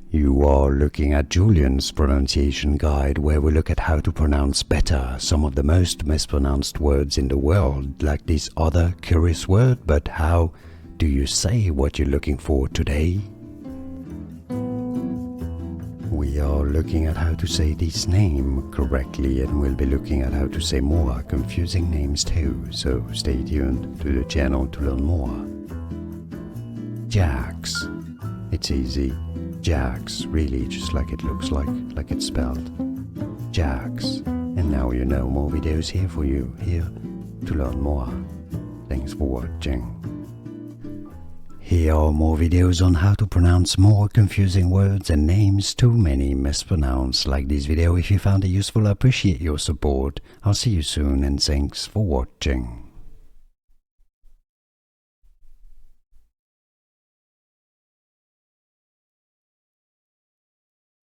You are looking at Julian's pronunciation guide, where we look at how to pronounce better some of the most mispronounced words in the world, like this other curious word. But how do you say what you're looking for today? We are looking at how to say this name correctly, and we'll be looking at how to say more confusing names too, so stay tuned to the channel to learn more. Jax. It's easy. Jax, really, just like it looks like it's spelled. Jax. And now you know, more videos here for you, here to learn more. Thanks for watching. Here are more videos on how to pronounce more confusing words and names too many mispronounced. Like this video if you found it useful. I appreciate your support. I'll see you soon, and thanks for watching.